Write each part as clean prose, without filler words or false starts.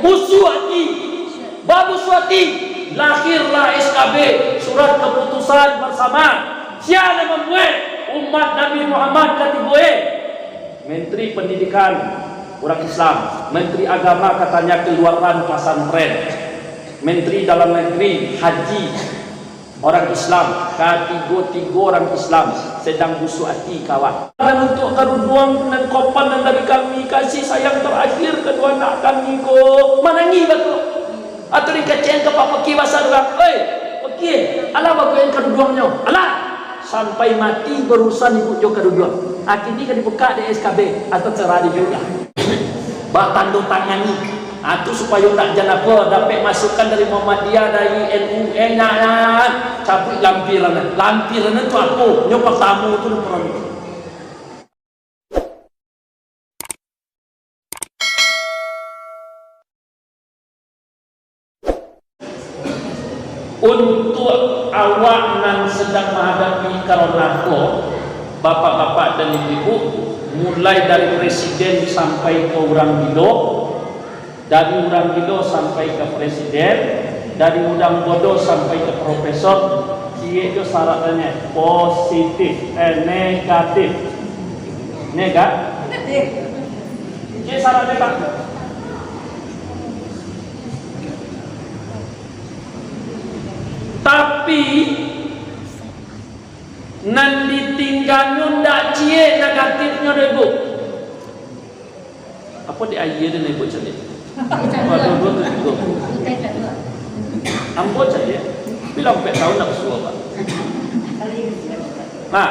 busu hati, bagus hati. Lahirlah SKB, surat keputusan bersama. Siapa yang membuat umat Nabi Muhammad katiboe? Menteri Pendidikan orang Islam, Menteri Agama katanya keluaran pesantren, Menteri Dalam Negeri Haji orang Islam, tiga orang Islam sedang busuk hati kawan. Dan untuk keruduan dan kopan dan dari kami kasih sayang terakhir kedua anak kami ko manangi betul. Atau dikaceng ke Pak Peki bahasa orang, Peki, alah bagus yang keruduannya, alah sampai mati berurusan ibu jo keruduan. Akhirnya kan dibuka di SKB atau cerah di juga. Tanda tangani itu supaya tak jangan apa dapat masukan dari Muhammadiyah, dari NU, cabut lampiran itu apa? Nyoba tamu itu perlu. Untuk awak yang sedang menghadapi corona, bapak-bapak dan ibu-ibu, mulai dari presiden sampai ke orang gilo, dari orang gilo sampai ke presiden, dari udang bodoh sampai ke profesor, itu syaratnya positif, negatif, negatif. Ini syaratnya Pak. Tapi nan ditinggalnya ndak cie negatifnya deh bu. Apa di ayat ini bu cari? Waduh tu. Ambo cari. Bilang pek tahu nak suah pak. Nah,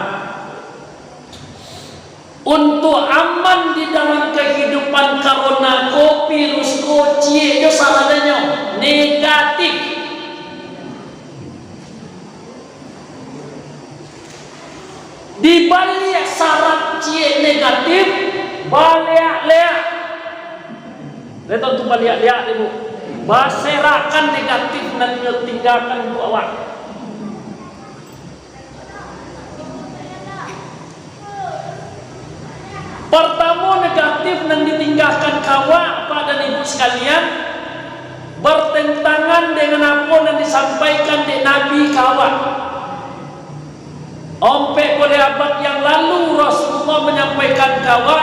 untuk aman di dalam kehidupan corona, virus cie itu salahnya negatif. Di balik syarat cie negatif, balik leak. Letak tu balik leak ibu. Baserakan negatif dan tinggalkan untuk awak. Pertama negatif dan ditinggalkan kawak pada ibu sekalian bertentangan dengan apa yang disampaikan di Nabi kawak. Ompek boleh abad yang lalu Rasulullah menyampaikan kawa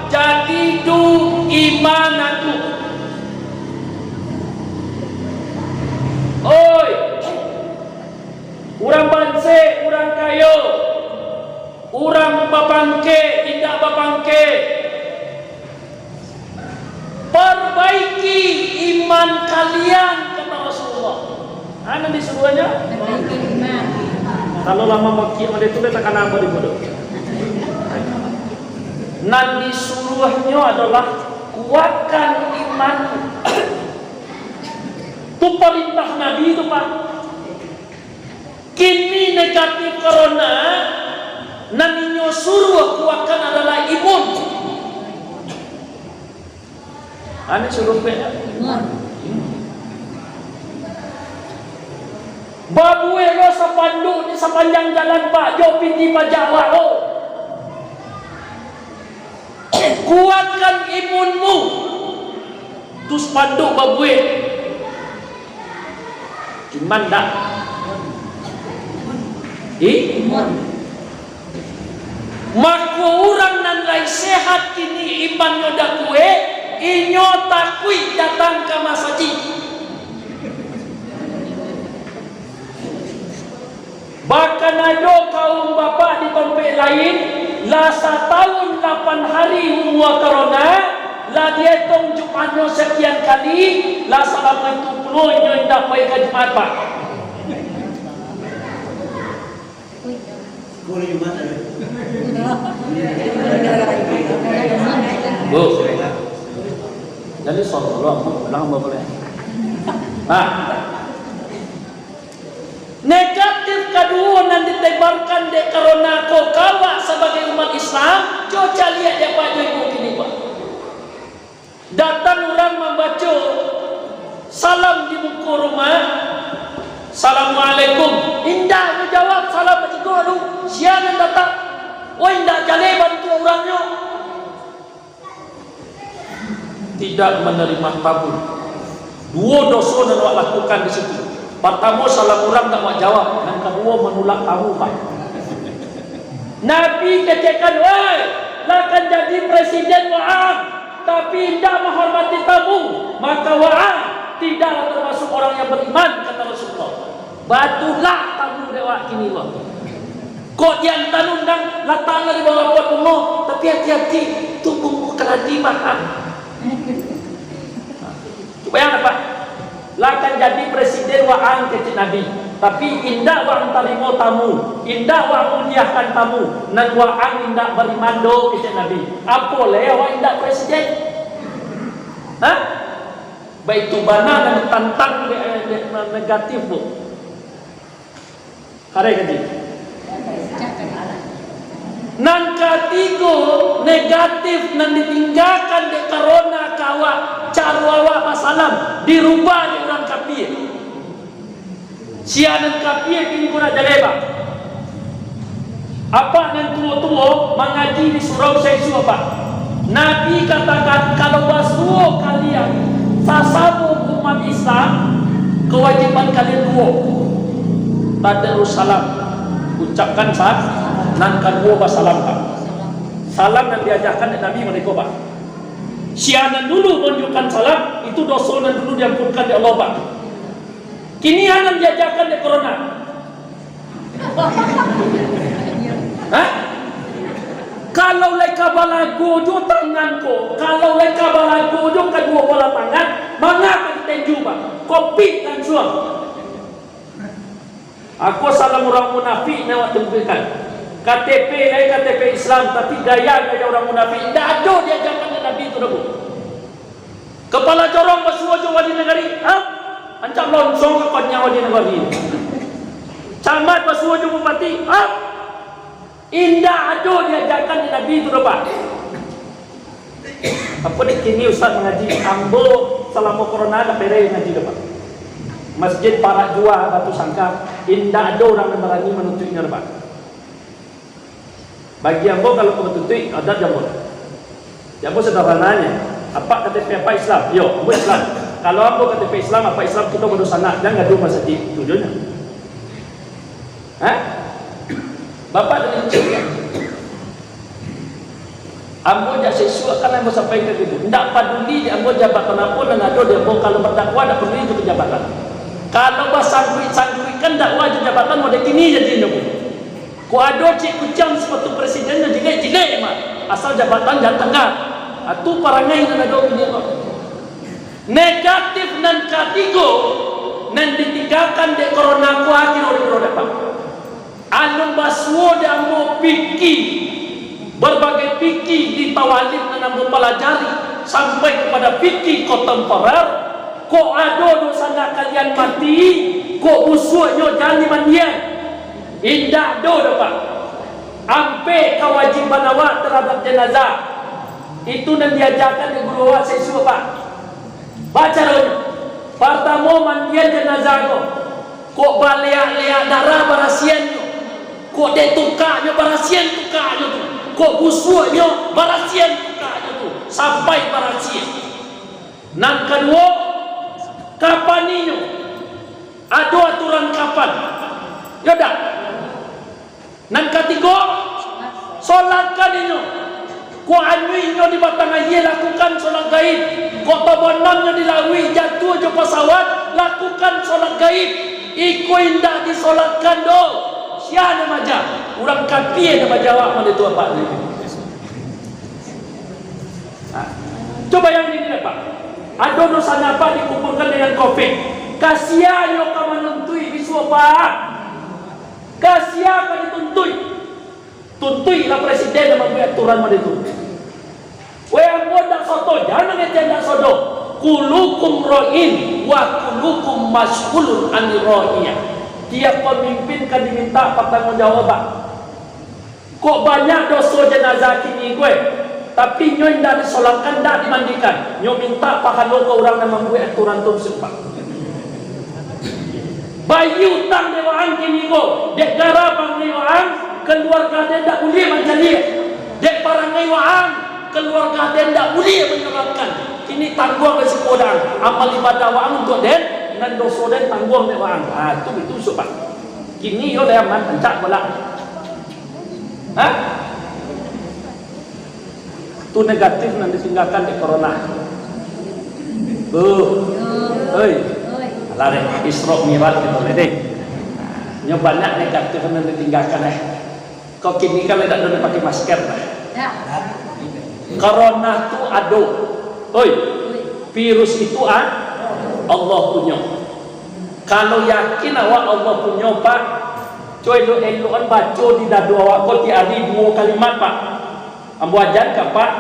jadi du imanatu. Oi, orang banse, orang kayo, orang bapangke, tidak bapangke, perbaiki iman kalian kata Rasulullah. Ana disuruhnya perbaiki iman. Kalau lama maki ada itu kita akan apa di bodoh. Nan disuruhnya adalah kuatkan iman. Itu perintah Nabi itu Pak. Kini negatif corona, naninya suruh kuatkan adalah imun. Ane suruh imun. Babuwe lo sepandu di sepanjang jalan Pak Jo piti pajak walo. Kuatkan imunmu. Terus panduk babuwe. Iman tak? Iman. Maka orang nan lai sehat kini imannya dak kue, inyo takui datang ke masjid. Bahkan ada kaum bapak di tempat lain lah 1 tahun 8 hari umur corona lah dia tong Jumatnya sekian kali lah selama itu puluh yang tak baik ke Jumat Pak. Boleh Jumat ada. Bu. Jadi sallallahu alaihi boleh. Negatif kedua yang ditebarkan di corona ko kawa sebagai umat Islam, coba lihat dia Pak Ibu ini Pak. Datang orang membaca salam di muka rumah, Assalamualaikum. Indah menjawab salam begitu lu. Siapa yang datang? Oh indah jale bantu orangnya. Tidak menerima tamu. Dua dosa yang awak lakukan di situ. Pertama, salah orang tak awak jawab. Yang kedua, menolak tamu, Pak. Nabi katakan, wah, akan jadi presiden wa'ang, tapi tidak menghormati tamu, maka wa'ang tidaklah termasuk orang yang beriman, kata Rasulullah. Batulah tamu dewa kini wah. Kok yang tanundang latanglah di bawah pot umur, tapi hati-hati tubuhmu keladi makan. Bayang apa? Akan jadi presiden wa'ang kata Nabi. Tapi indah wa'ang tarimo tamu, indah wa'ang muliakan tamu, dan wa'ang indah berimando kata Nabi. Apa leh wa'ang indah presiden? Hah? Baik tu mana dan tantang negatif bu. Kare kaji. Nan ketiga negatif nan ditinggalkan de corona kawa carwawa masalam dirubah di orang kafir. Sianan kafir kini guna jaleba. Apa nan tua-tua mengaji di surau sesu apa? Nabi katakan kalau basuh kalian sasabu umat Islam, kewajiban kalian dua. Tadarus salam, ucapkan saat nan kedua basalam Pak. Salam yang diajarkan oleh Nabi mereka Pak. Sianan dulu menunjukkan salam, itu dosa yang dulu diampunkan oleh Allah Pak. Kini yang diajarkan oleh corona. Hah? Kalau leka balago jo tanganku, kalau leka balago jo kedua bola tangan, mengapa ditenju Pak? Kopi dan suam. Aku salah orang munafik nak tempelkan. KTP lain KTP Islam, tapi gaya orang munafik. Tidak ada dia jangan Nabi itu dulu. Kepala corong basuh jo wadi negari, ha? Ancam longsong ke konnya wadi negari. Camat basuh jo bupati, ha? Indah ada dia jangan Nabi itu dulu Pak. Apa ni kini Ustaz mengaji ambo selama corona ada pere ngaji Pak. Masjid para jua Batu Sangka, indah ada orang yang berani menuntutnya Pak. Bagi ambo kalau kau tuntut ada jambo. Jambo sederhananya, apa KTP apa Islam? Yo, ambo Islam. Kalau ambo KTP Islam apa Islam kita bodoh sana, jangan gaduh masjid tujuannya. Hah? Bapak dari Cina. Ambo jak sesuatu kan ambo sampaikan gitu. Tidak peduli di ambo jabatan apa dan ada dia ambo kalau berdakwah tidak peduli itu jabatan. Kalau sangkui-sangkuikan dakwah di jabatan model kini jadi nemu. Ku ada cik kucang sepatu presiden dan jilek-jilek mah. Asal jabatan jangan tengah. Atu parangai dan ada ini kok. Negatif nan ketiga nan ditinggalkan de corona ku akhir orang dapat. Anu baswo dan ambo fikih berbagai fikih di tawalib dan ambo pelajari sampai kepada fikih kontemporer. Kok ada dosa nak kalian mati, kok busuknya jangan dimandian. Indah do dapat. Ampe kewajiban awak terhadap jenazah. Itu yang diajarkan di guru awak sesuatu Pak. Baca dulu. Pertama mandian jenazah kau. Kok baleak-leak darah barasiannya. Kok detukaknya barasian tukaknya tu. Kok busuknya barasian tukaknya tu. Sampai barasian. Nan kedua, kapan ini? Ada aturan kapan? Ya dah. Nan ketiga, solatkan ini. Ku anuinya di batang air lakukan solat gaib. Ku tabonannya dilalui jatuh je pesawat lakukan solat gaib. Iku indah disolatkan do. Siapa maja? Orang kafir nama jawab mana tu apa ni? Coba yang ini Pak. Ada dosa apa dikumpulkan dengan COVID? Kasihan yo kamu menuntui bisu Pak. Kasihan kan dituntui. Tuntuilah presiden dan membuat aturan mana itu. Yang bodak soto jangan ngejanda sodo. Kulukum ro'in wa kulukum mas'ulun anir ro'iyah. Tiap pemimpin kan diminta pertanggungjawaban. Kok banyak dosa jenazah kini gue, tapi nyoy tidak disolatkan, tidak dimandikan. Nyoy minta pahala ke orang yang membuat aturan tersebut. Bayi utang dewaan kini gue, dek garabang dewaan, keluarga dia tidak boleh menjadi. Dek parangai waan, keluarga dia tidak boleh menyebabkan. kini tangguang dari sekodang amal ibadah wang untuk den nan dosa den tangguang dek wang. Itu supak. Kini yo dah aman pencak bola. Itu negatif nan ditinggalkan di corona. Oi. Lari Isra Mi'raj gitu deh. Nyo banyak negatif nan ditinggalkan Kau kini kan tidak boleh pakai masker Corona tu ado. Oi. Virus itu Allah punya. Kalau yakin awak Allah punya pak, coy lo elokan baca di dadu awak kau tiada 2 kalimat pak. Ambu ajan ke pak,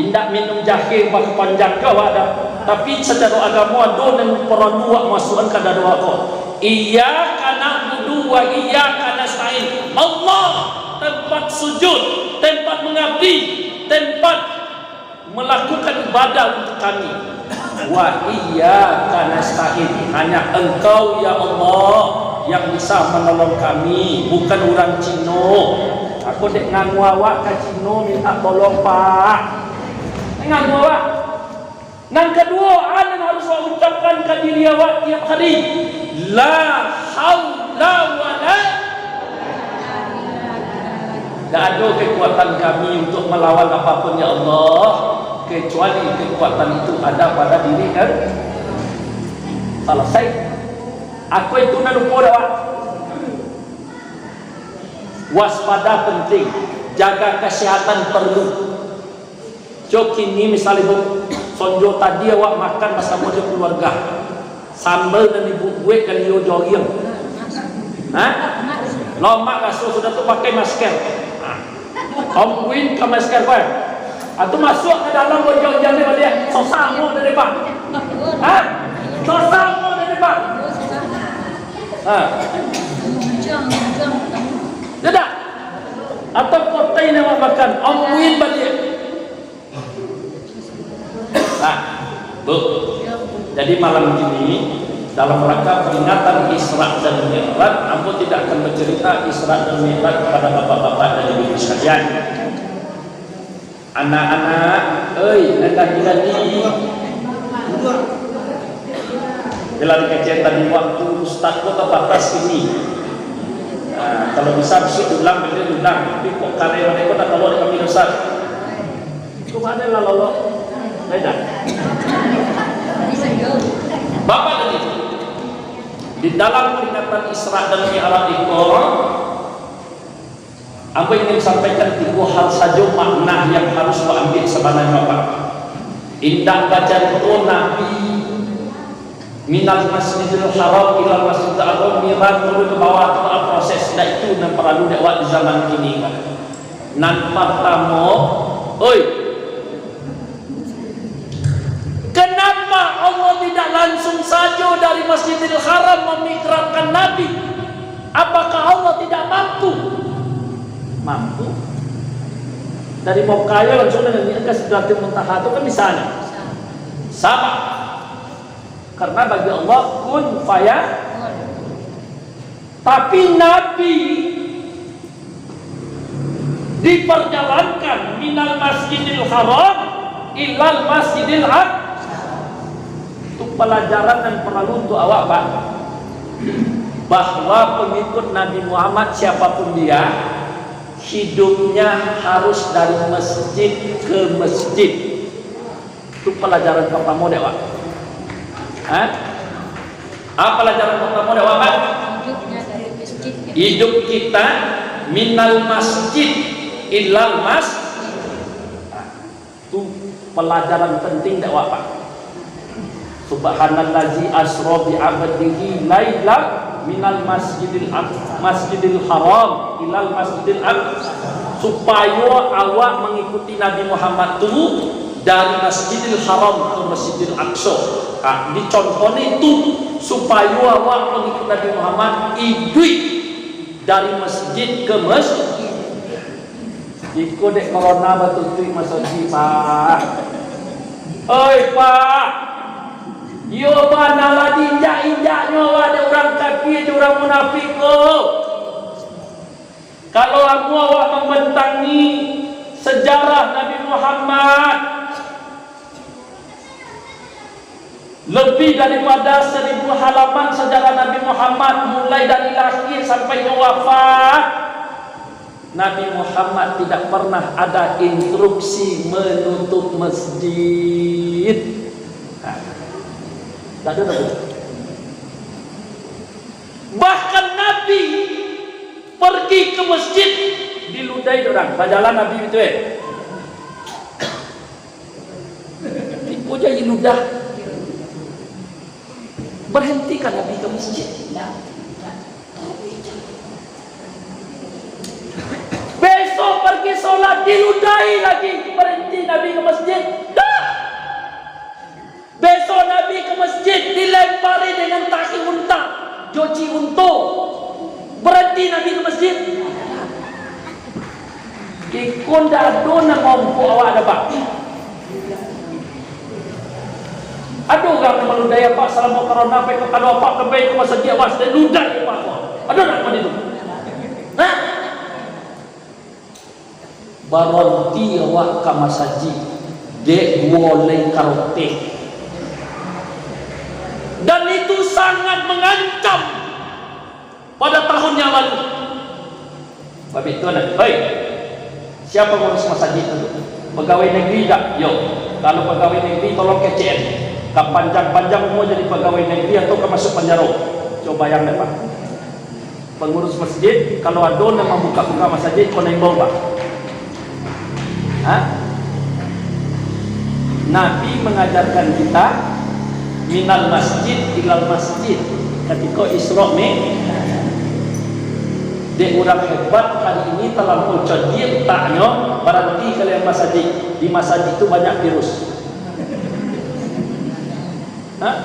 indak minum jahe pak panjang ke awak dah. Tapi secara agama ada dan perandu awak masukkan ke dadu awak kau. Iyyaka na'budu wa iyyaka nasta'in. Allah tempat sujud, tempat mengabdi, tempat melakukan ibadah untuk kami. Wa iyyaka nasta'in, hanya Engkau ya Allah yang bisa menolong kami, bukan orang Cina. Aku dek ngaku awak ke Cina minta tolong pak. Ngaku awak. Yang kedua, anda harus ucapkan ke diri awak tiap hari, la haula wala. Tak ada kekuatan kami untuk melawan apapun ya Allah, kecuali kekuatan itu ada pada diri kan. Selesai. Aku itu nak lupa dah. Waspada penting, jaga kesehatan perlu. Jok ini misalnya sonjo tadi awak makan bersama je keluarga, sambal dan ibu gue kan yo jogging. Lomak rasul sudah tu pakai masker. Om Win ke masker kau. Atau masuk ke dalam bojong-bojong ni dia sosamo dari pak. Sosamo dari pak. Tidak. Atau kotai ni awak makan Om Win balik. Bu. Jadi malam ini dalam rangka peringatan Isra dan Mi'raj, aku tidak akan bercerita Isra dan Mi'raj kepada bapak-bapak dan ibu sekalian. Anak-anak, lagi-lagi bila dikecil tadi waktu Ustaz kok terbatas ini. Kalau bisa ulang, tapi kok karya mereka tak tahu kami Ustaz. Itu ada lah lolo. Beda. Bapak dan Ibu, di dalam peringatan Isra dan Mi'raj itu, apa ingin sampaikan 3 hal saja makna yang harus diambil sebenarnya Bapak. Indah baca itu Nabi minal masjidil haram ilal masjidil haram Mi'raj turun ke bawah itu proses. Dan itu yang perlu dakwah di zaman ini. Nan pertama, kenapa Allah tidak langsung saja dari Masjidil Haram memikrafkan Nabi? Apakah Allah tidak mampu? Mampu. Dari Mokkah langsung dengan ke Sidratul Muntaha itu kan bisa. Sama. Karena bagi Allah kun faya. Tapi Nabi diperjalankan minal Masjidil Haram ilal Masjidil Aqsa. Itu pelajaran dan perlu untuk awak Pak, bahwa pengikut Nabi Muhammad siapapun dia, hidupnya harus dari masjid ke masjid. Itu pelajaran pertama deh Pak. Apa pelajaran pertama deh Pak? Hidupnya dari masjid. Hidup kita minal masjid ilal masjid. Itu pelajaran penting deh Pak. Subhanallazi asra bi 'abdihi laila minal masjidil haram ilal masjidil aqsa, supaya awak mengikuti Nabi Muhammad itu dari Masjidil Haram ke Masjidil Aqsa. Dicontohnya itu supaya awak mengikuti Nabi Muhammad hidup dari masjid ke masjid. Jika dek corona betul tu masuk Pak. Pak, yo mana lah injak-injaknya ada orang kafir, ada orang munafik kok. Kalau aku awak membentangi sejarah Nabi Muhammad, Lebih daripada 1000 halaman sejarah Nabi Muhammad, mulai dari lahir sampai wafat. Nabi Muhammad tidak pernah ada instruksi menutup masjid. Tak ada. Bahkan Nabi pergi ke masjid diludahi orang. Bajalan Nabi itu tipu jadi ludah. Berhentikan Nabi ke masjid. Besok pergi sholat diludahi lagi. Berhenti Nabi ke masjid. Dah. Besok Nabi ke masjid dilempari dengan taki unta, joci unta. Berhenti Nabi ke masjid. Ikon dah dona mampu awak ada pak. Aduh orang meludai apa selama corona pe kalau apa kebaik ke masjid awas dan ludai apa. Aduh nak apa itu? Hah? Berhenti awak ke masjid. Dek boleh karote. Dan itu sangat mengancam pada tahun yang lalu. Bapak itu ada. Hei, siapa ngurus masjid itu? Pegawai negeri tak? Yo. Kalau pegawai negeri tolong kecil. Panjang-panjang mau jadi pegawai negeri atau ke masuk penjara. Coba yang Pak. Pengurus masjid kalau ada yang membuka-buka masjid kau nembol Pak. Hah? Nabi mengajarkan kita minal masjid ilal masjid ketika Isra Mi'raj. Dek orang hebat hari ini terlampau cerdik taknya berhenti kalian masjid. Di masjid itu banyak virus. Hah?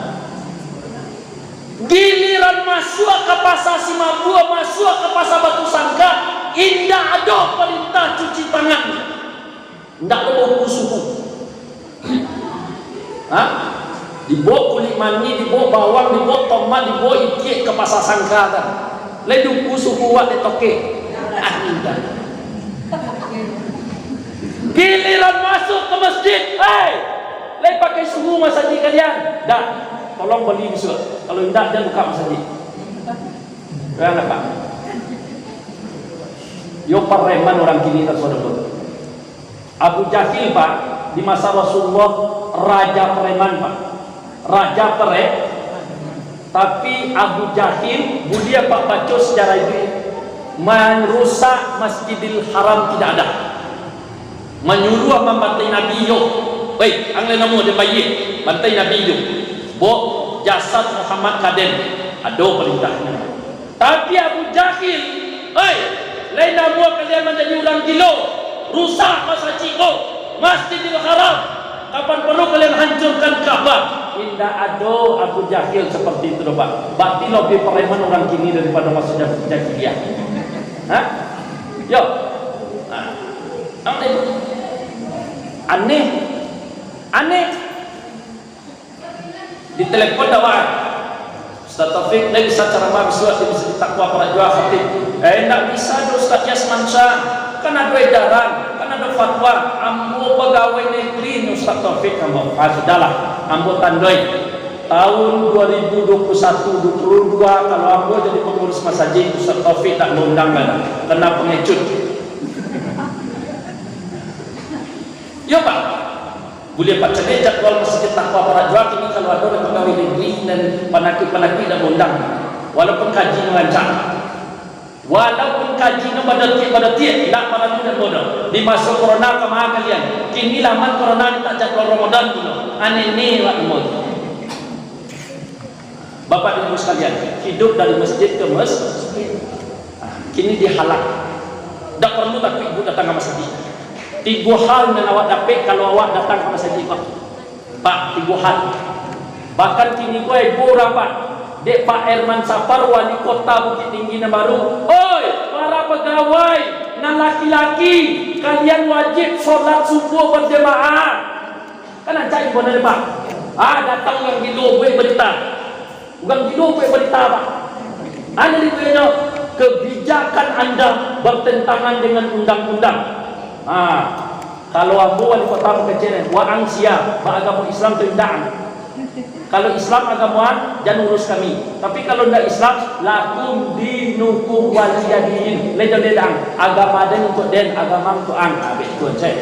Giliran masuk ke pasar Simabua, masuk ke pasar Batu Sangka, indah ada perintah cuci tangan. Tidak ada bau suhu. Hah? Dibawa kulit mani, dibawa bawang, dibawa tomat, dibawa itik ke pasar Sangka kan. Lalu suhu buat ditoke. Giliran masuk ke masjid, lagi pakai suhu masjid kalian. Dah, tolong beli besok. Kalau tidak jangan buka masjid. Jangan Pak. Yo pareman orang kini tak saudara. Abu Jahil Pak di masa Rasulullah raja preman Pak. Raja preman. Tapi Abu Jahil budia Pak baca sejarah itu merusak Masjidil Haram tidak ada. Menyuruh membantai Nabi yo. Baik, anglen namu dia bayi bantai Nabi yo. Bo jasad Muhammad kaden ada perintahnya. Tapi Abu Jahil, lain namu kalian menjadi orang gila, rusak masjid ko, Masjidil Haram. Kapan perlu kalian hancurkan Ka'bah? Tidak ada Abu Jahil seperti itu Pak. Berarti lebih preman orang kini daripada masa jahiliyah. Hah? Yo. Aneh. Di telepon dakwah. Ustaz Taufik lagi secara mahasiswa di Masjid Taqwa para jual khatib. Tidak bisa Ustaz Yasman Shah. Kan ada edaran, kan ada fatwa. Ambo pegawai negeri Ustaz Taufik ambo. Sudahlah, ambo tandai. Tahun 2021-22 kalau ambo jadi pengurus masjid Ustaz Taufik tak mengundang kan. Kena pengecut. Ya Pak. Boleh Pak cek jadwal Masjid Taqwa para jual ini kalau ada pegawai negeri dan penakit-penakit tak mengundang. Walaupun kaji mengancam. Walaupun kaji pada tiap tidak pada tidak bodoh. Di masa corona kemana kalian? Kini laman corona tak jadwal Ramadan dulu. Aneh ni wak mod. Bapak dan Ibu sekalian, hidup dari masjid ke masjid. Kini dihalak. Tak perlu tapi ibu datang ke masjid. 3 hal yang awak dapat kalau awak datang ke masjid Pak. 3 hal. Bahkan kini kau ibu orang Pak. Dek Pak Herman Safar wali kota Bukit Tinggi yang baru. Oi, para pegawai dan laki-laki, kalian wajib sholat subuh berjemaah. Kan ancak ibu dari Pak. Datang yang gilo buat berita. Bukan gilo buat berita Pak. Anda dipunyai kebijakan anda bertentangan dengan undang-undang. Kalau abu wali kota kecil, wa angsia, agama Islam tindaan. Kalau Islam agamaan, jangan urus kami. Tapi kalau tidak Islam, lakum dinukum waliyadin. Ledang-ledang. Agama den untuk den, agama untuk ang. Habis itu saya.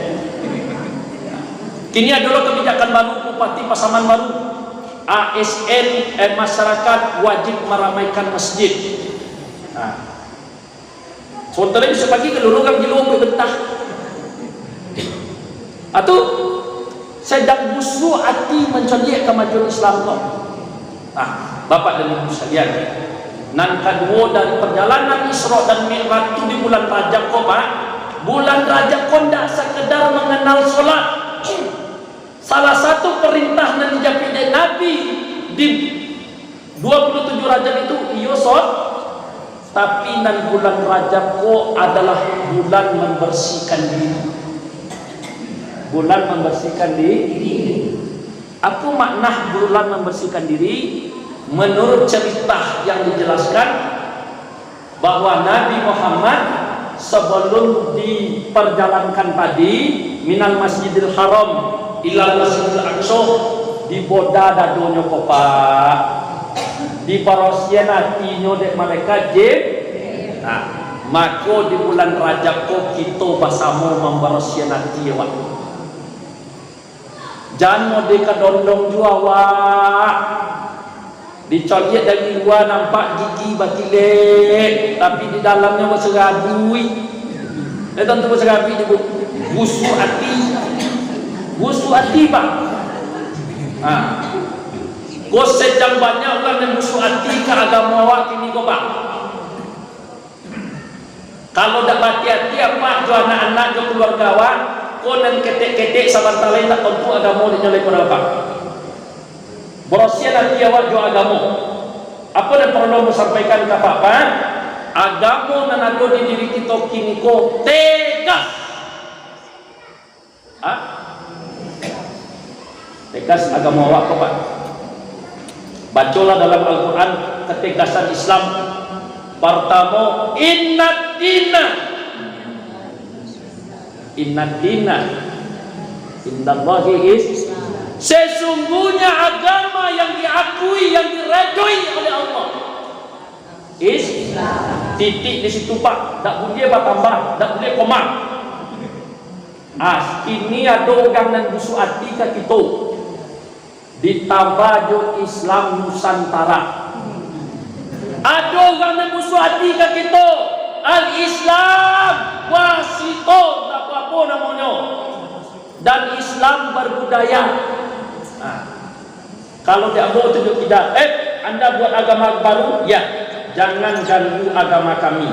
Kini adalah kebijakan baru Bupati Pasaman Baru. ASN masyarakat wajib meramaikan masjid. Sementara bisa pagi kelulukan di luar betah. Atau sedang busuk hati mencari kemajuan Islam kau. Bapak dan Ibu sekalian, nan kedua dari perjalanan Isra dan Mi'raj itu di bulan Rajab kau, Pak. Bulan Rajab kau tidak sekedar mengenal solat. Salah satu perintah yang dijapit dari Nabi di 27 Rajab itu iyo solat. Tapi nan bulan Rajab kau adalah bulan membersihkan diri. Bulan membersihkan diri. Apa makna bulan membersihkan diri? Menurut cerita yang dijelaskan bahwa Nabi Muhammad sebelum diperjalankan tadi minal Masjidil Haram ilal Masjidil Aqsa diboda dadonya kopa di parosien hatinya dek mereka jeb. Maka di bulan Rajab kok kita bersama memberosien hati waktu. Jangan mau dikadondong jua wak. Dicoliat dari luar nampak gigi bakilek, tapi di dalamnya berserabui. Tentu berserabui di busuk hati. Busuk hati, Pak. Kau sejam banyak orang yang busuk hati ke agama awak ini kau, Pak. Kalau tak hati-hati apa jo anak-anak jo keluarga awak, kau nan ketek-ketek sabantar lain tak tentu agama dia nyolek pada Bapak. Berosian hati awak jo agama. Apa yang perlu sampaikan ke Bapak? Agama nan ada di diri kita kini kau tegas. Tegas agama awak kau, Pak. Bacalah dalam Al-Quran ketegasan Islam. Pertama, inna dina indallahi is, sesungguhnya agama yang diakui, yang diredoi oleh Allah is titik di situ, Pak. Tak boleh bertambah, tak boleh koma. Ini ada orang yang busuk hati ke kita. Ditambah jo Islam Nusantara. Ada orang yang busuk hati ke kita. Al-Islam wasito, tak apa-apa namanya. Dan Islam berbudaya. Kalau dia mau tunjuk tidak, anda buat agama baru, ya, jangan ganggu agama kami.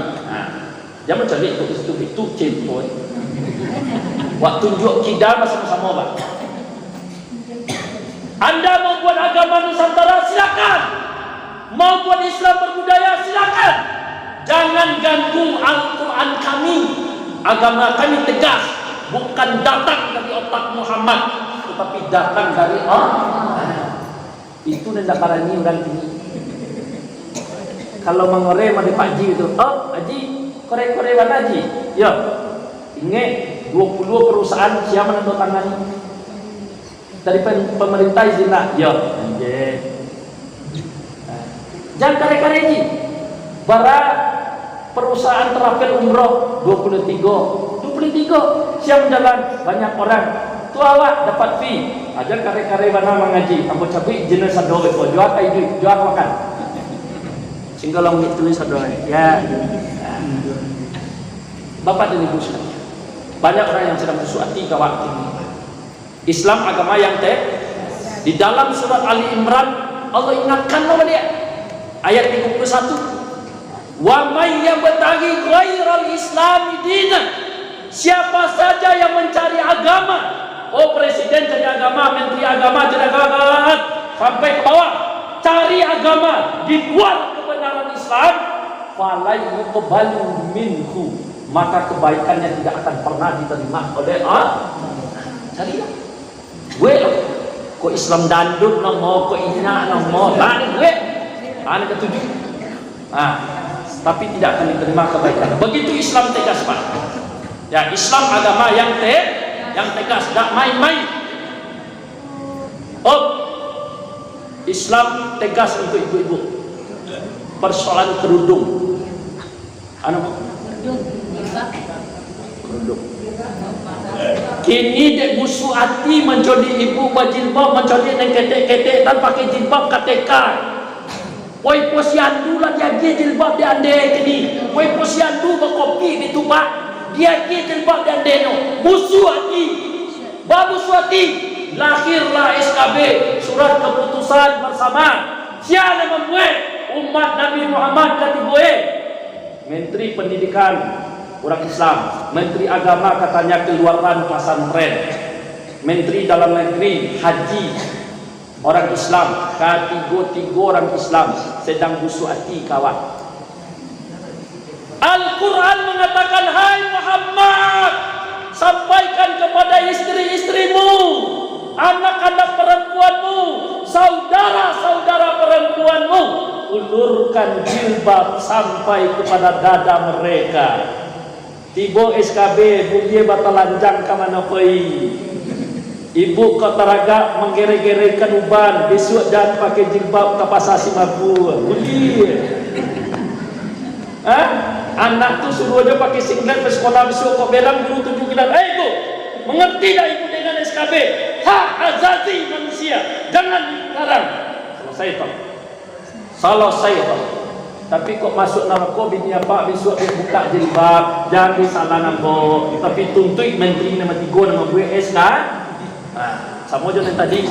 Jangan cari itu cempoi. Waktu tunjuk kita sama-sama, Pak. Anda mau buat agama Nusantara, silakan. Mau buat Islam berbudaya, silakan. Jangan ganggu Al-Quran kami. Agama kami tegas, bukan datang dari otak Muhammad, tetapi datang dari Allah. Itu tidak parani orang ini. Kalau mengore sama Pak Haji itu, Haji, korek-korek mana Haji? Ya, ingat 20 perusahaan siapa yang tangani? Dari pemerintah izin lah. Ya, jangan kare-kare ini. Bara perusahaan travel umroh 23 siap jalan banyak orang. Tu awak dapat fee. Ajar kare-kare mana mengaji. Kamu cabai jenis sado ko jual kai jual makan. Singgalong tulis sado ya. Bapak dan Ibu sekalian, banyak orang yang sedang busuk hati ke waktu ini. Islam agama yang di dalam surat Ali Imran Allah ingatkan nama dia ayat 31, wa may yabtaghi ghairal islami dinan, siapa saja yang mencari agama, presiden cari agama, menteri agama cari agama, sampai ke bawah cari agama di luar kebenaran Islam, fala yuqbalu minhu, maka kebaikannya tidak akan pernah diterima oleh Allah. Cari kok Islam dandut mau kok ina mau anak ketujuh. Tapi tidak akan diterima kebaikan. Begitu Islam tegas, Pak. Ya, Islam agama yang tegas, tidak main-main. Islam tegas untuk ibu-ibu. Persoalan kerudung. Kerudung. Kini dek musuh hati menjadi ibu berjilbab, menjadi neng ketek-ketek dan pakai jilbab katekai. Woi posiandu lah dia jilbab dia ande kini. Woi posiandu berkopi di tupak, dia jilbab dia ande no. Musuh hati. Babu suati lahirlah SKB surat keputusan bersama. Siapa yang membuat umat Nabi Muhammad katiboe? Menteri Pendidikan orang Islam, Menteri Agama katanya keluaran pesantren, Menteri Dalam Negeri Haji orang Islam, ketiga orang Islam sedang busuk hati kawan. Al-Quran mengatakan, hai Muhammad, sampaikan kepada istri-istrimu, anak-anak perempuanmu, saudara-saudara perempuanmu, ulurkan jilbab sampai kepada dada mereka. Tibo SKB bugie batalanjang ke mana pergi. Ibu kau teraga menggere-gerekan uban, besok dan pakai jilbab ke pasar Simabur. Bugie. Anak tu suruh aja pakai singlet ke sekolah, besok kau bilang guru tunjukin, ibu, mengerti dah ibu dengan SKB? Hak azazi manusia, jangan larang. Selesai tak? Tapi kok masuk neraka bini apa besok dia buka jilbab, jangan salah nampak. Tapi tuntut menteri nama 3 nama BS kan? Sama je tadi.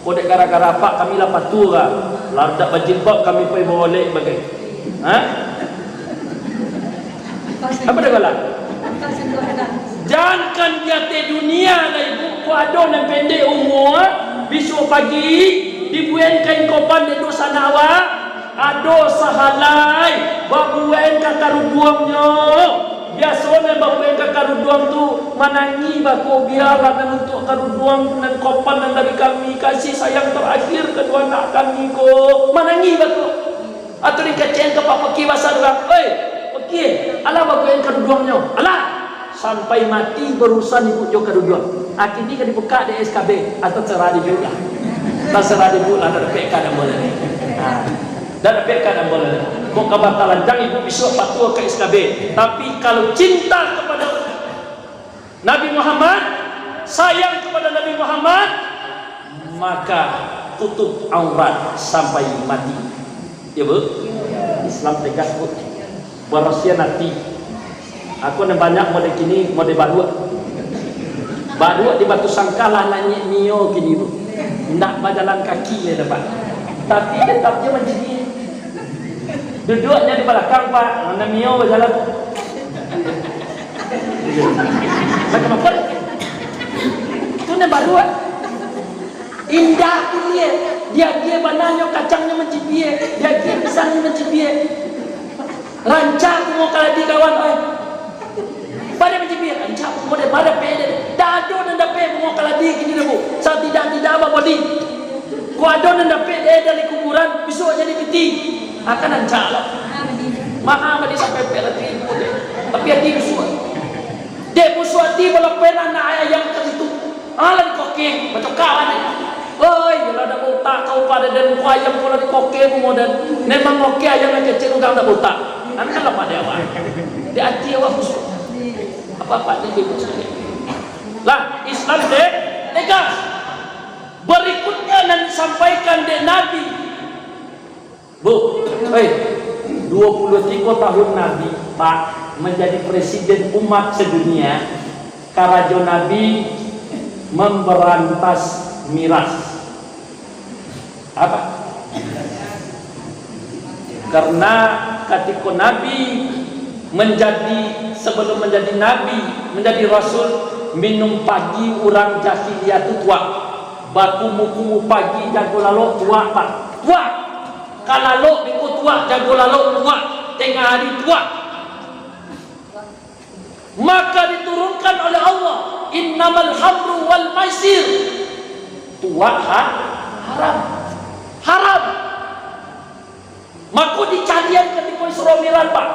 Kau dek gara-gara apa kami lah patuh kan? Lardak berjilbab kami pergi boleh bagai. Apa dah galak? Jangan dia te dunia lah ibu. Kau ada yang pendek umur, besok pagi dibuat kain kopan di dosa nawa, ada sahalai babuan kakaruduangnya. Biasanya babuan kakaruduang tu manangi bako biarlah untuk karuduang dan kopan dan dari kami kasih sayang terakhir kedua anak kami ko manangi bako. Atau dikacen ke pak peki basar orang, peki, alah babuan karuduangnya, alah sampai mati berurusan ibu jo karuduang. Akhirnya kan dibuka di SKB atau terserah di juga. Terserah di bulan ada PK dan boleh. Dan PK dan boleh. Kok kebatalan jangan ibu besok patuh ke SKB. Tapi kalau cinta kepada Nabi Muhammad, sayang kepada Nabi Muhammad, maka tutup aurat sampai mati. Ya bu? Islam tegas bu. Berasian nanti. Aku yang banyak mode kini mode baru di Batu Sangkalah nanya Mio kini bu. Nak berjalan kaki ya dapat. Tapi tetapnya menjadi duduknya di belakang pak. Mana Mio berjalan. Macam apa? Itu ni baru. Indah tu dia bananya kacangnya mencibir, dia pisangnya mencibir. Rancang mau kalau di kawan pada mencibir, rancang mau pada pede. Dado dan dapat mau kalau di gini bu. Saat tidak apa body. Kuado dan dapat dari kuburan besok jadi peti. Akan rancang lah. Maha madi sampai pelati ibu deh. Tapi hati besok. Dia musuh hati kalau pernah nak ayah yang ke situ. Alah dikokeng macam kawan ni. Oi, kalau ada botak kau pada dan kau ayam kalau dikokeng kemudian memang okey ayam yang kecil udah tak botak. Anak kan lemah dia awak. Dia hati awak musuh. Apa-apa ni ibu sekali. Lah Islam deh tegas. Berikutnya yang disampaikan oleh Nabi. Bu, 23 tahun Nabi Pak menjadi presiden umat sedunia. Karajo Nabi memberantas miras. Apa? Karena ketika Nabi sebelum menjadi Nabi, menjadi Rasul, minum pagi orang jahiliyah itu tua. Baku muku pagi jago lalu tua pak. Tua. Kalau biku tua jago lalu tua. Tengah hari tua. Maka diturunkan oleh Allah, innamal hamru wal maisir. Tua haram. Haram. Maka dicarian ketika Isra Mi'raj pak.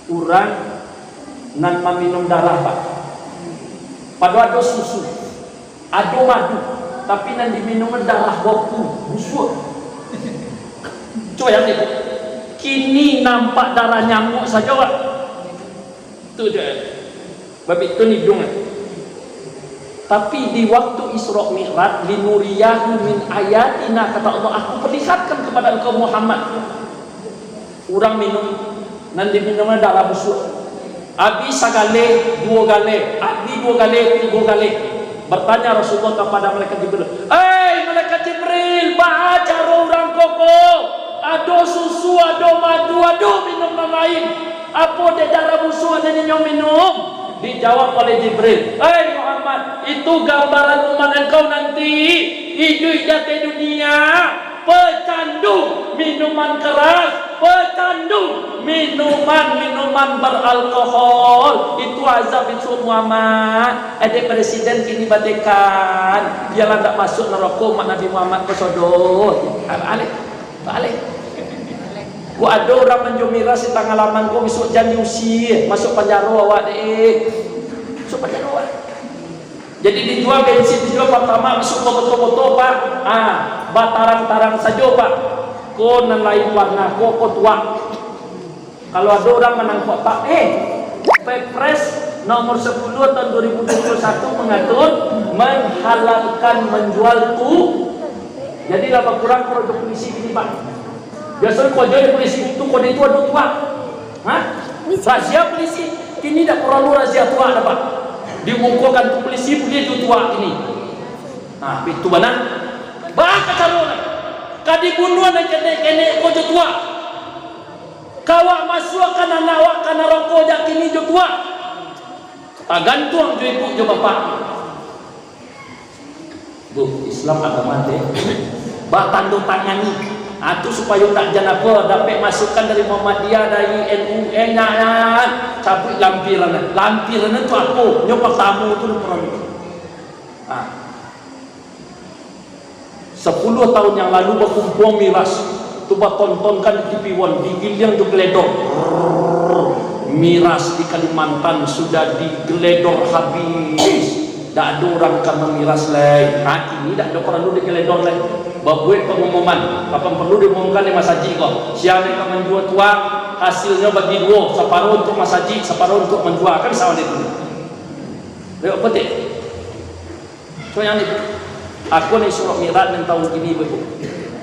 Orang nan meminum darah pak. Pada ada susu, ada madu, tapi nanti minum darah boku busuk. Coba yang itu. Kini nampak darah nyamuk saja, Pak. Itu dia. Babi itu hidung. Tapi di waktu Isra Mi'raj, linuriyahu min ayatina, kata Allah, aku perlihatkan kepada engkau Muhammad. Orang minum, nanti minumnya darah busuk. Abi sagale, dua gale, abi dua gale, tiga gale. Bertanya Rasulullah kepada malaikat Jibril, malaikat Jibril, baca orang koko, ada susu, ada madu, ada minuman lain. Apa dia darah busuk ada yang minum? Dijawab oleh Jibril, Muhammad, itu gambaran umat engkau nanti hidup di dunia pecandu minuman keras, pecandu minuman beralkohol. Itu azab itu Muhammad. Ada presiden kini batekan dia lah tak masuk neraka umat Nabi Muhammad kesodor. Balik. Ku ada orang menjumira si tangalaman ku besok janji usi masuk penjara awak deh. Masuk penjara awak. Jadi dijual bensin, dijual pertama besok botol-botol Pak. Batarang-tarang saja Pak. Ko nan lain warna ko tua. Kalau ada orang menangkap Pak, Perpres nomor 10 tahun 2021 mengatur menghalalkan menjual tu. Jadi laba kurang produk polisi ini Pak. Biasanya kau jadi polisi itu kode itu ada tua. Razia polisi kini tidak perlu razia tua ada Pak. Dimukukan polisi punya itu tua ini. Itu mana? Baka calon. Kadi bunuhan dan kene kau tua. Kawak masuk kana nawak kana rokok jak kini jo tua. Gantung jo ibu jo bapak. Bu, Islam agama teh. Ba tanda tangani. Itu supaya tak jangan apa dapat masukkan dari Muhammadiyah, dari NU, cabut lampiran itu apa? Nyopak tamu itu perlu. 10 tahun yang lalu berkumpul miras, coba tontonkan di TV One, digiling digledor. Miras di Kalimantan sudah digledor habis. Tak ada orang kan memiras lain. Ini tak ada orang dulu digledor lain. Buat pengumuman, apa perlu diumumkan di Mas Haji kok. Siapa yang menjual tua, hasilnya bagi dua, separuh untuk Mas Haji, separuh untuk menjual, kan sama itu. Lewat petik. So yang itu, aku ni Isra Mi'raj yang tahun ini betul.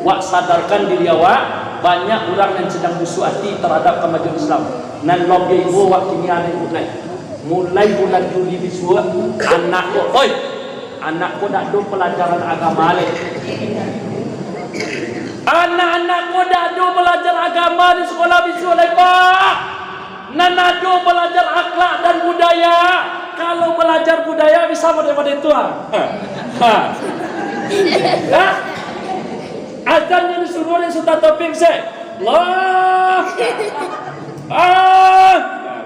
Wak sadarkan diri awak, banyak orang yang sedang busuk hati terhadap kemajuan Islam. Nan lobby ibu wak kini aneh mulai bulan Juli besok, anakku dah do pelajaran agama le. Anak-anakku dah do belajar agama di sekolah besok le Pak. Nana do belajar akhlak dan budaya. Kalau belajar budaya bisa daripada itu azan yang disuruh yang sudah topik saya.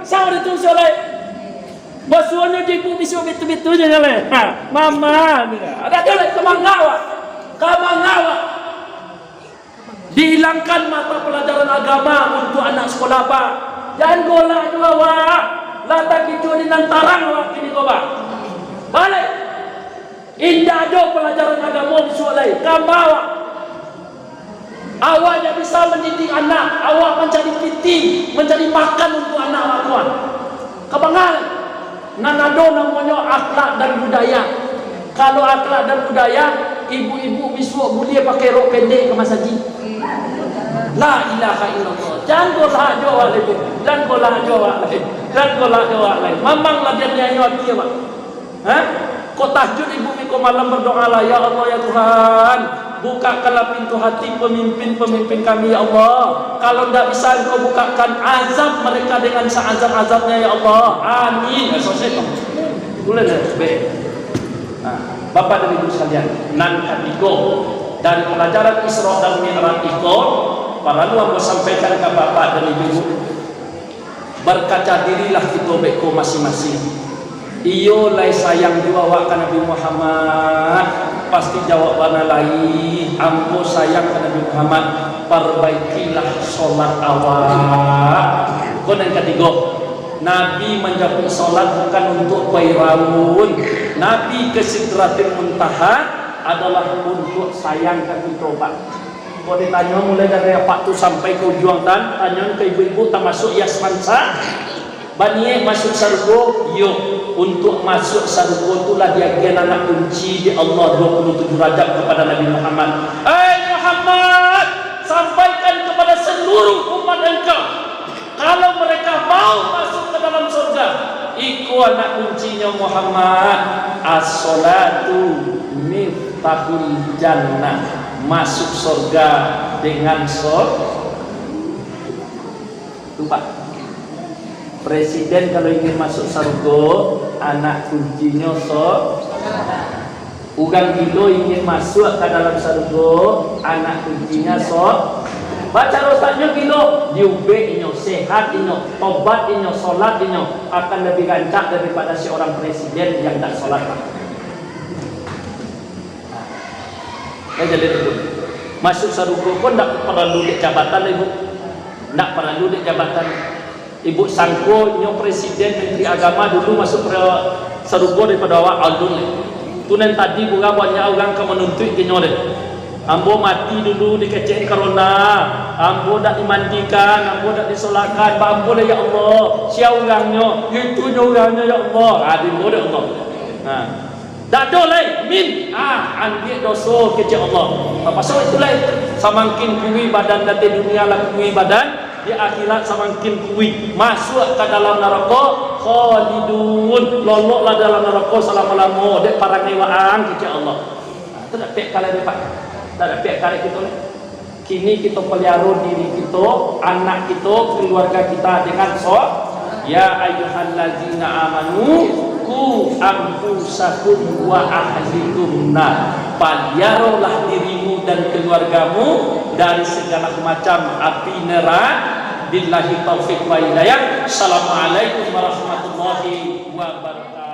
Sama itu soleh. Basuhnya ibu bisa betul-betulnya nyale. Mama, ada kamangawa. Dihilangkan mata pelajaran agama untuk anak sekolah Pak. Jangan golak juga Wak. Lata kicu di nantarang Wak kini kau Pak. Balik. Indah ada pelajaran agama di sekolah. Kambawa. Awak tidak bisa mendidik anak. Awak mencari piti, mencari makan untuk anak awak. Kebangal. Nanado namanya akhlak dan budaya. Kalau akhlak dan budaya, ibu-ibu besok boleh pakai rok pendek ke Mas Haji. La ilaha illallah. Jangan golak jawab lagi. Jangan golak jawab lagi. Memanglah dia nyanyi hati Pak. Kau tahajud ibu kau malam berdoa lah, ya Allah ya Tuhan, bukakanlah pintu hati pemimpin-pemimpin kami ya Allah. Kalau tidak bisa engkau bukakan azab mereka dengan seazab-azabnya ya Allah. Amin. Boleh dah. Bapak dan Ibu sekalian, nan ketiga dari pelajaran Isra dan Mi'raj itu, para ulama sampaikan ke Bapak dan Ibu, berkaca dirilah kita beko masing-masing. Iyo lai sayang juga awak kan Nabi Muhammad. Pasti jawabannya lain. Ambo sayang kan Nabi Muhammad. Perbaikilah solat awak. Kau yang ketiga, Nabi menjawab solat bukan untuk bayrauun. Nabi ke Sidratil Muntaha adalah untuk sayang ke kita, Pak. Kalau ditanya mulai dari apa tu sampai ke ujung tan, tanya ke ibu-ibu termasuk Yasman Sa, bani masuk surga, yo. Untuk masuk surga itulah dia anak kunci di Allah 27 Rajab kepada Nabi Muhammad. Muhammad, sampaikan kepada seluruh umat engkau, kalau mereka mau masuk ke dalam surga, ikut anak kuncinya Muhammad. As-salatu miftahul jannah. Masuk surga dengan Pak. Presiden kalau ingin masuk surga, anak kuncinya Ugang Gilo ingin masuk ke dalam surga, anak kuncinya baca rosanya Gilo, diubeknya, sehatnya, tobatnya, solatnya akan lebih gancak daripada seorang presiden yang tak solat. Jadi ibu, masuk surga pun tak perlu di jabatan ibu, tak perlu di jabatan. Ibu sangko nyo presiden menteri agama dulu masuk ke surga daripada awak alun. Tunen tadi bukan banyak orang ke menuntut kenyo deh. Ambo mati dulu dikecehin corona, ambo dak dimandikan, ambo dak disolatkan, ambo ya Allah, siapa orangnya, itu orangnya ya Allah, adimbo deh Allah. Nah. Tak ada lain min ambil dosa kecil Allah. Pasal itulah semakin kuwi badan di dunia lah kuwi badan, di akhirat semakin kuwi masuk ke dalam neraka khalidun, loloklah dalam neraka selama-lama dek para newaan kecil Allah. Itu dak pek kali Pak. Tak pek kali kita ni. Kini kita pelihara diri kita, anak kita, keluarga kita dengan ya ayyuhallazina amanu ku anfusakum wa ahlikum nar. Peliharalah dirimu dan keluargamu dari segala macam api neraka. Billahi taufiq wa hidayah. Assalamualaikum warahmatullahi wabarakatuh.